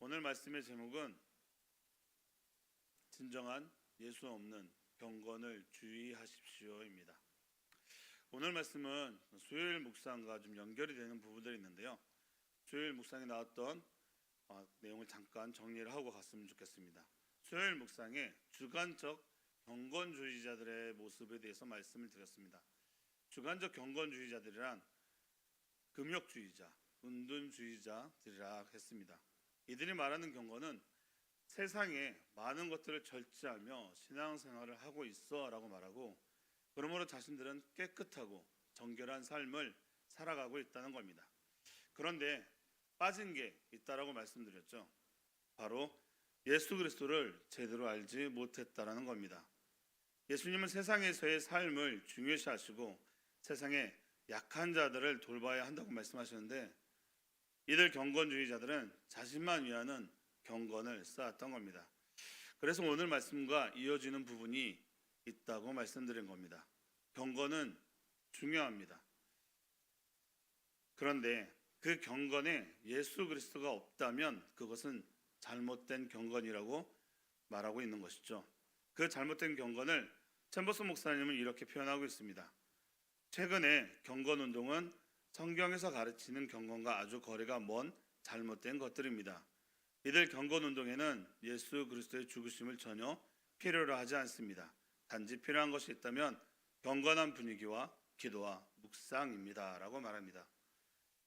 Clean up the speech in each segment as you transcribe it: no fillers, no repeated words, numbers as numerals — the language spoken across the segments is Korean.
오늘 말씀의 제목은 진정한 예수 없는 경건을 주의하십시오입니다. 오늘 말씀은 수요일 묵상과 좀 연결이 되는 부분들이 있는데요. 수요일 묵상에 나왔던 내용을 잠깐 정리를 하고 갔으면 좋겠습니다. 수요일 묵상에 주관적 경건주의자들의 모습에 대해서 말씀을 드렸습니다. 주관적 경건주의자들이란 금욕주의자, 은둔주의자들이라 했습니다. 이들이 말하는 경건은 세상에 많은 것들을 절제하며 신앙생활을 하고 있어 라고 말하고, 그러므로 자신들은 깨끗하고 정결한 삶을 살아가고 있다는 겁니다. 그런데 빠진 게 있다라고 말씀드렸죠. 바로 예수 그리스도를 제대로 알지 못했다라는 겁니다. 예수님은 세상에서의 삶을 중요시하시고 세상에 약한 자들을 돌봐야 한다고 말씀하셨는데, 이들 경건주의자들은 자신만 위하는 경건을 쌓았던 겁니다. 그래서 오늘 말씀과 이어지는 부분이 있다고 말씀드린 겁니다. 경건은 중요합니다. 그런데 그 경건에 예수 그리스도가 없다면 그것은 잘못된 경건이라고 말하고 있는 것이죠. 그 잘못된 경건을 챔버스 목사님은 이렇게 표현하고 있습니다. 최근에 경건운동은 성경에서 가르치는 경건과 아주 거리가 먼 잘못된 것들입니다. 이들 경건운동에는 예수 그리스도의 죽으심을 전혀 필요로 하지 않습니다. 단지 필요한 것이 있다면 경건한 분위기와 기도와 묵상입니다 라고 말합니다.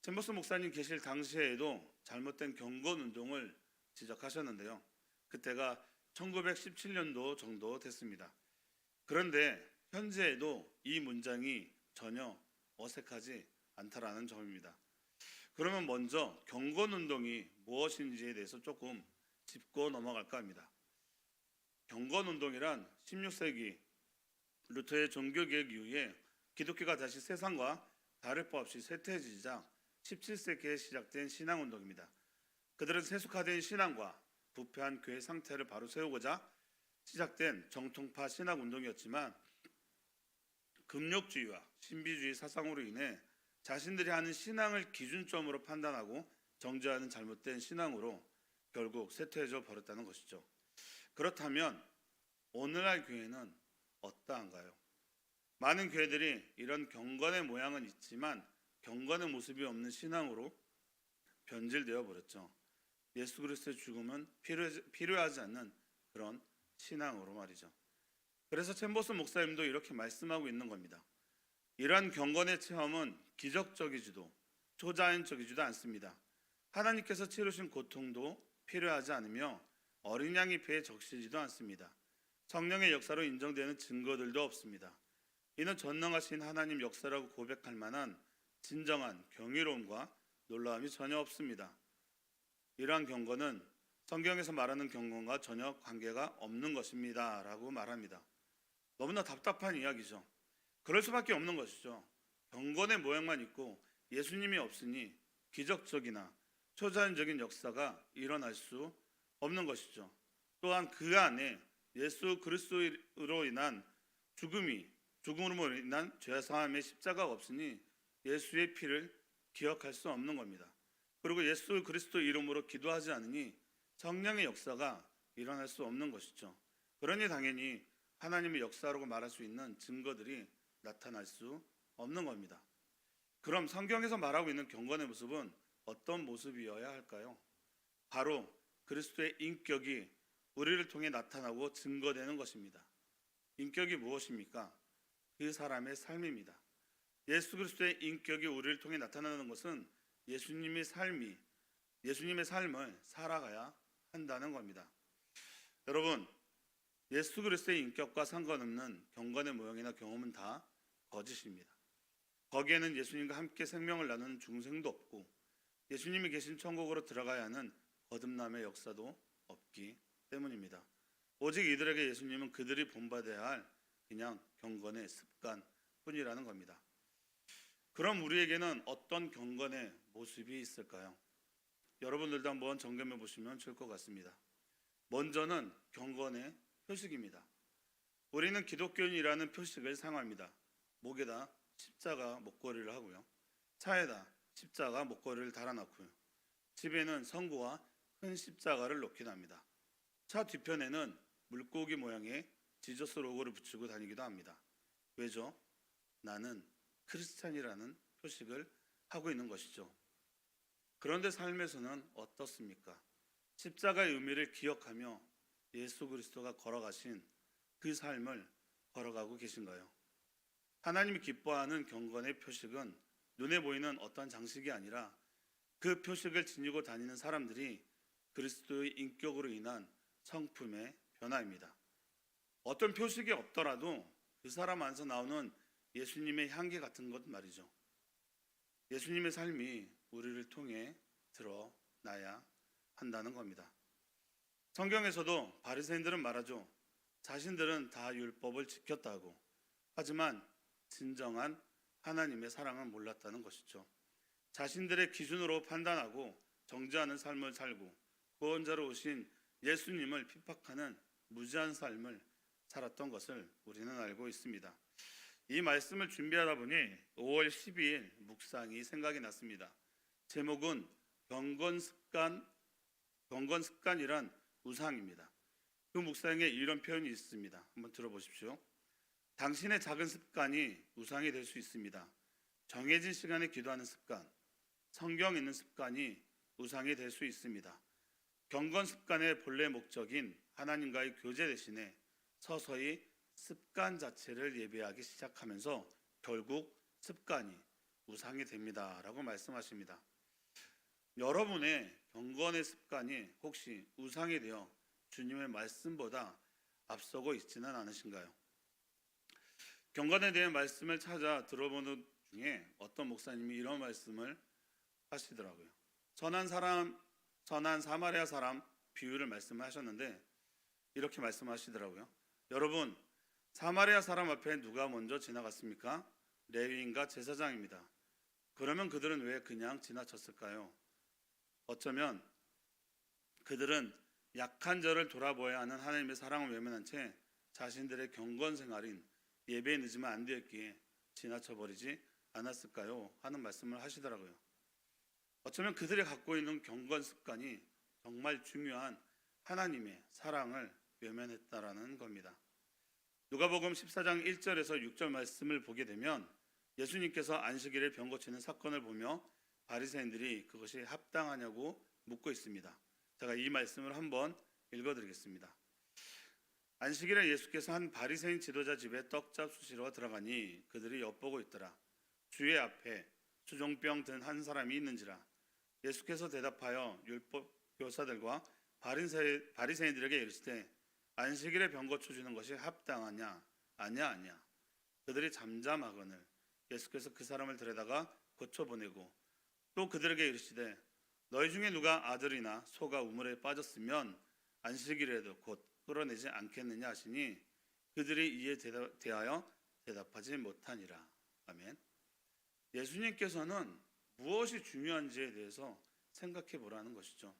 챔버스 목사님 계실 당시에도 잘못된 경건운동을 지적하셨는데요. 그때가 1917년도 정도 됐습니다. 그런데 현재에도 이 문장이 전혀 어색하지 않다라는 점입니다. 그러면 먼저 경건운동이 무엇인지에 대해서 조금 짚고 넘어갈까 합니다. 경건운동이란 16세기 루터의 종교개혁 이후에 기독교가 다시 세상과 다를 바 없이 쇠퇴해지자 17세기에 시작된 신앙운동입니다. 그들은 세속화된 신앙과 부패한 교회 상태를 바로 세우고자 시작된 정통파 신학운동이었지만, 금욕주의와 신비주의 사상으로 인해 자신들이 하는 신앙을 기준점으로 판단하고 정죄하는 잘못된 신앙으로 결국 쇠퇴해져 버렸다는 것이죠. 그렇다면 오늘날 교회는 어떠한가요? 많은 교회들이 이런 경건의 모양은 있지만 경건의 모습이 없는 신앙으로 변질되어 버렸죠. 예수 그리스도의 죽음은 필요하지 않는 그런 신앙으로 말이죠. 그래서 챔버스 목사님도 이렇게 말씀하고 있는 겁니다. 이러한 경건의 체험은 기적적이지도 초자연적이지도 않습니다. 하나님께서 치르신 고통도 필요하지 않으며 어린 양의 피에 적시지도 않습니다. 성령의 역사로 인정되는 증거들도 없습니다. 이는 전능하신 하나님 역사라고 고백할 만한 진정한 경이로움과 놀라움이 전혀 없습니다. 이러한 경건은 성경에서 말하는 경건과 전혀 관계가 없는 것입니다 라고 말합니다. 너무나 답답한 이야기죠. 그럴 수밖에 없는 것이죠. 경건의 모양만 있고 예수님이 없으니 기적적이나 초자연적인 역사가 일어날 수 없는 것이죠. 또한 그 안에 예수 그리스도로 인한 죽음으로 인한 죄사함의 십자가가 없으니 예수의 피를 기억할 수 없는 겁니다. 그리고 예수 그리스도 이름으로 기도하지 않으니 성령의 역사가 일어날 수 없는 것이죠. 그러니 당연히 하나님의 역사라고 말할 수 있는 증거들이 나타날 수 없는 겁니다. 그럼 성경에서 말하고 있는 경건의 모습은 어떤 모습이어야 할까요? 바로 그리스도의 인격이 우리를 통해 나타나고 증거되는 것입니다. 인격이 무엇입니까? 그 사람의 삶입니다. 예수 그리스도의 인격이 우리를 통해 나타나는 것은 예수님의 삶을 살아가야 한다는 겁니다. 여러분, 예수 그리스도의 인격과 상관없는 경건의 모형이나 경험은 다 거짓입니다. 거기에는 예수님과 함께 생명을 나누는 중생도 없고 예수님이 계신 천국으로 들어가야 하는 거듭남의 역사도 없기 때문입니다. 오직 이들에게 예수님은 그들이 본받아야 할 그냥 경건의 습관뿐이라는 겁니다. 그럼 우리에게는 어떤 경건의 모습이 있을까요? 여러분들도 한번 점검해 보시면 좋을 것 같습니다. 먼저는 경건의 표식입니다. 우리는 기독교인이라는 표식을 사용합니다. 목에다 십자가 목걸이를 하고요. 차에다 십자가 목걸이를 달아놓고요. 집에는 성구와 큰 십자가를 놓긴 합니다. 차 뒤편에는 물고기 모양의 지저스 로고를 붙이고 다니기도 합니다. 왜죠? 나는 크리스찬이라는 표식을 하고 있는 것이죠. 그런데 삶에서는 어떻습니까? 십자가의 의미를 기억하며 예수 그리스도가 걸어가신 그 삶을 걸어가고 계신가요? 하나님이 기뻐하는 경건의 표식은 눈에 보이는 어떤 장식이 아니라 그 표식을 지니고 다니는 사람들이 그리스도의 인격으로 인한 성품의 변화입니다. 어떤 표식이 없더라도 그 사람 안에서 나오는 예수님의 향기 같은 것 말이죠. 예수님의 삶이 우리를 통해 드러나야 한다는 겁니다. 성경에서도 바리새인들은 말하죠. 자신들은 다 율법을 지켰다고. 하지만 진정한 하나님의 사랑을 몰랐다는 것이죠. 자신들의 기준으로 판단하고 정죄하는 삶을 살고 구원자로 오신 예수님을 핍박하는 무지한 삶을 살았던 것을 우리는 알고 있습니다. 이 말씀을 준비하다 보니 5월 12일 묵상이 생각이 났습니다. 제목은 경건습관이란 우상입니다. 그 묵상에 이런 표현이 있습니다. 한번 들어보십시오. 당신의 작은 습관이 우상이 될 수 있습니다. 정해진 시간에 기도하는 습관, 성경 읽는 습관이 우상이 될 수 있습니다. 경건 습관의 본래 목적인 하나님과의 교제 대신에 서서히 습관 자체를 예배하기 시작하면서 결국 습관이 우상이 됩니다. 라고 말씀하십니다. 여러분의 경건의 습관이 혹시 우상이 되어 주님의 말씀보다 앞서고 있지는 않으신가요? 경건에 대한 말씀을 찾아 들어보는 중에 어떤 목사님이 이런 말씀을 하시더라고요. 선한 사마리아 사람 비유를 말씀하셨는데 이렇게 말씀하시더라고요. 여러분, 사마리아 사람 앞에 누가 먼저 지나갔습니까? 레위인과 제사장입니다. 그러면 그들은 왜 그냥 지나쳤을까요? 어쩌면 그들은 약한 저를 돌아보아야 하는 하나님의 사랑을 외면한 채 자신들의 경건 생활인 예배에 늦으면 안 되었기에 지나쳐버리지 않았을까요? 하는 말씀을 하시더라고요. 어쩌면 그들이 갖고 있는 경건 습관이 정말 중요한 하나님의 사랑을 외면했다라는 겁니다. 누가복음 14장 1절에서 6절 말씀을 보게 되면 예수님께서 안식일에 병 고치는 사건을 보며 바리새인들이 그것이 합당하냐고 묻고 있습니다. 제가 이 말씀을 한번 읽어드리겠습니다. 안식일에 예수께서 한 바리새인 지도자 집에 떡잡 수시러 들어가니 그들이 엿보고 있더라. 주의 앞에 수종병 든 한 사람이 있는지라. 예수께서 대답하여 율법 교사들과 바리새인들에게 이르시되 안식일에 병 고쳐주는 것이 합당하냐? 아니야. 그들이 잠잠하거늘 예수께서 그 사람을 데려다가 고쳐보내고 또 그들에게 이르시되 너희 중에 누가 아들이나 소가 우물에 빠졌으면 안식일에도 곧 끌어내지 않겠느냐 하시니 그들이 이에 대하여 대답하지 못하니라. 아멘. 예수님께서는 무엇이 중요한지에 대해서 생각해 보라는 것이죠.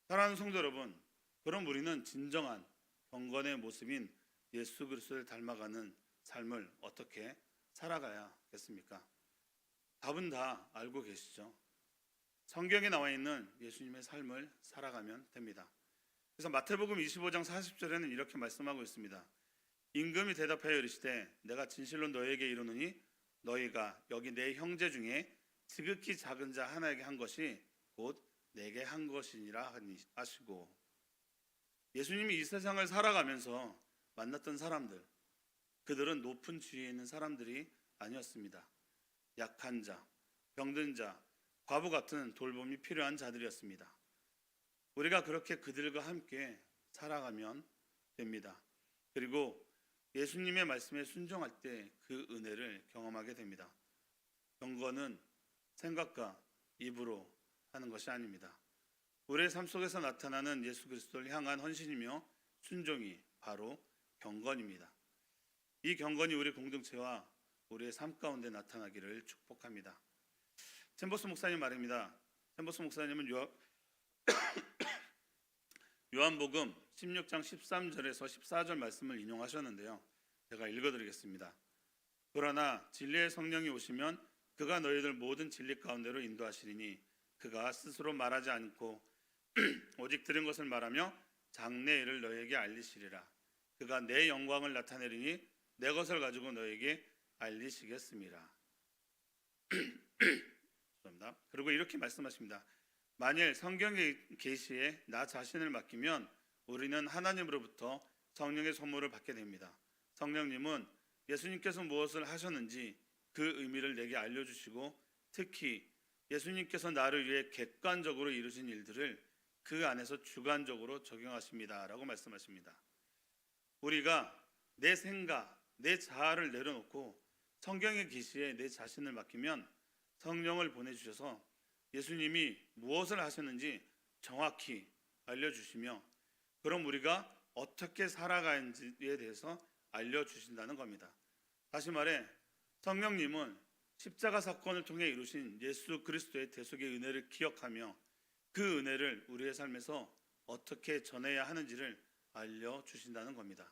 사랑하는 성도 여러분, 그럼 우리는 진정한 경건의 모습인 예수 그리스도를 닮아가는 삶을 어떻게 살아가야겠습니까? 답은 다 알고 계시죠. 성경에 나와 있는 예수님의 삶을 살아가면 됩니다. 그래서 마태복음 25장 40절에는 이렇게 말씀하고 있습니다. 임금이 대답하여 이르시되 내가 진실로 너희에게 이르노니 너희가 여기 내 형제 중에 지극히 작은 자 하나에게 한 것이 곧 내게 한 것이니라 하시고, 예수님이 이 세상을 살아가면서 만났던 사람들, 그들은 높은 지위에 있는 사람들이 아니었습니다. 약한 자, 병든 자, 과부 같은 돌봄이 필요한 자들이었습니다. 우리가 그렇게 그들과 함께 살아가면 됩니다. 그리고 예수님의 말씀에 순종할 때 그 은혜를 경험하게 됩니다. 경건은 생각과 입으로 하는 것이 아닙니다. 우리의 삶 속에서 나타나는 예수 그리스도를 향한 헌신이며 순종이 바로 경건입니다. 이 경건이 우리 공동체와 우리의 삶 가운데 나타나기를 축복합니다. 챔버스 목사님 말입니다. 챔버스 목사님은 요한복음 16장 13절에서 14절 말씀을 인용하셨는데요. 제가 읽어드리겠습니다. 그러나 진리의 성령이 오시면 그가 너희들 모든 진리 가운데로 인도하시리니 그가 스스로 말하지 않고 오직 들은 것을 말하며 장래일을 너희에게 알리시리라. 그가 내 영광을 나타내리니 내 것을 가지고 너희에게 알리시겠습니다. 감사합니다. 그리고 이렇게 말씀하십니다. 만일 성경의 계시에 나 자신을 맡기면 우리는 하나님으로부터 성령의 선물을 받게 됩니다. 성령님은 예수님께서 무엇을 하셨는지 그 의미를 내게 알려주시고 특히 예수님께서 나를 위해 객관적으로 이루신 일들을 그 안에서 주관적으로 적용하십니다 라고 말씀하십니다. 우리가 내 생각, 내 자아를 내려놓고 성경의 계시에 내 자신을 맡기면 성령을 보내주셔서 예수님이 무엇을 하셨는지 정확히 알려주시며 그럼 우리가 어떻게 살아가는지에 대해서 알려주신다는 겁니다. 다시 말해 성령님은 십자가 사건을 통해 이루신 예수 그리스도의 대속의 은혜를 기억하며 그 은혜를 우리의 삶에서 어떻게 전해야 하는지를 알려주신다는 겁니다.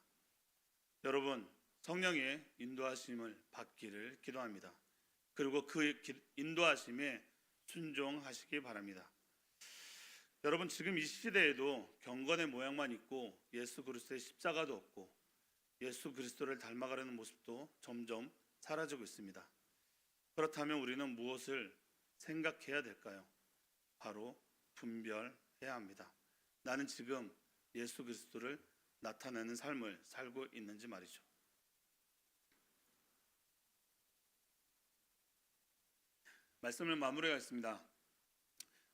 여러분, 성령의 인도하심을 받기를 기도합니다. 그리고 그 인도하심에 순종하시기 바랍니다. 여러분, 지금 이 시대에도 경건의 모양만 있고 예수 그리스도의 십자가도 없고 예수 그리스도를 닮아가려는 모습도 점점 사라지고 있습니다. 그렇다면 우리는 무엇을 생각해야 될까요? 바로 분별해야 합니다. 나는 지금 예수 그리스도를 나타내는 삶을 살고 있는지 말이죠. 말씀을 마무리하겠습니다.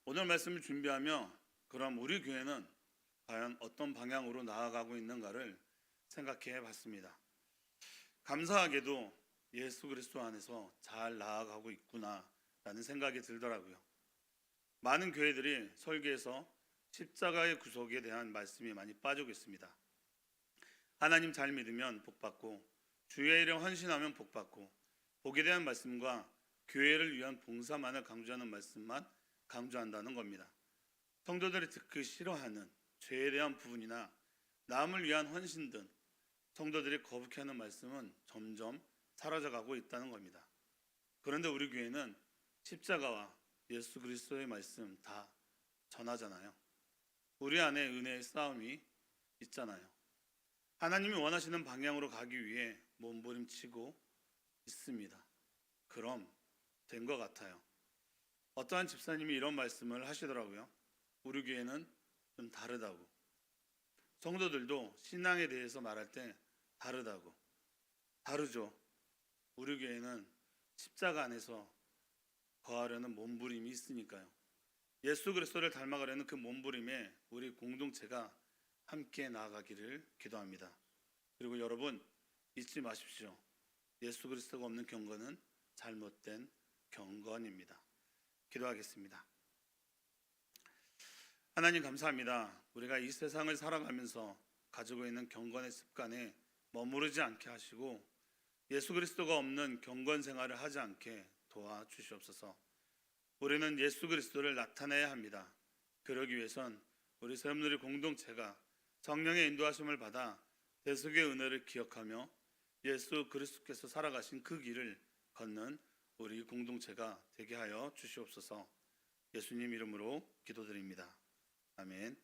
오늘 말씀을 준비하며 그럼 우리 교회는 과연 어떤 방향으로 나아가고 있는가를 생각해 봤습니다. 감사하게도 예수 그리스도 안에서 잘 나아가고 있구나라는 생각이 들더라고요. 많은 교회들이 설교에서 십자가의 구속에 대한 말씀이 많이 빠지고 있습니다. 하나님 잘 믿으면 복받고 주의 일에 헌신하면 복받고 복에 대한 말씀과 교회를 위한 봉사만을 강조하는 말씀만 강조한다는 겁니다. 성도들이 듣기 싫어하는 죄에 대한 부분이나 남을 위한 헌신 등 성도들이 거북해하는 말씀은 점점 사라져가고 있다는 겁니다. 그런데 우리 교회는 십자가와 예수 그리스도의 말씀 다 전하잖아요. 우리 안에 은혜의 싸움이 있잖아요. 하나님이 원하시는 방향으로 가기 위해 몸부림치고 있습니다. 그럼 된 것 같아요. 어떠한 집사님이 이런 말씀을 하시더라고요. 우리 교회는 좀 다르다고. 성도들도 신앙에 대해서 말할 때 다르다고. 다르죠. 우리 교회는 십자가 안에서 거하려는 몸부림이 있으니까요. 예수 그리스도를 닮아가려는 그 몸부림에 우리 공동체가 함께 나아가기를 기도합니다. 그리고 여러분 잊지 마십시오. 예수 그리스도가 없는 경건은 잘못된 경건입니다. 기도하겠습니다. 하나님 감사합니다. 우리가 이 세상을 살아가면서 가지고 있는 경건의 습관에 머무르지 않게 하시고 예수 그리스도가 없는 경건 생활을 하지 않게 도와주시옵소서. 우리는 예수 그리스도를 나타내야 합니다. 그러기 위해선 우리 세움누리 공동체가 성령의 인도하심을 받아 대속의 은혜를 기억하며 예수 그리스도께서 살아가신 그 길을 걷는 우리 공동체가 되게 하여 주시옵소서. 예수님 이름으로 기도드립니다. 아멘.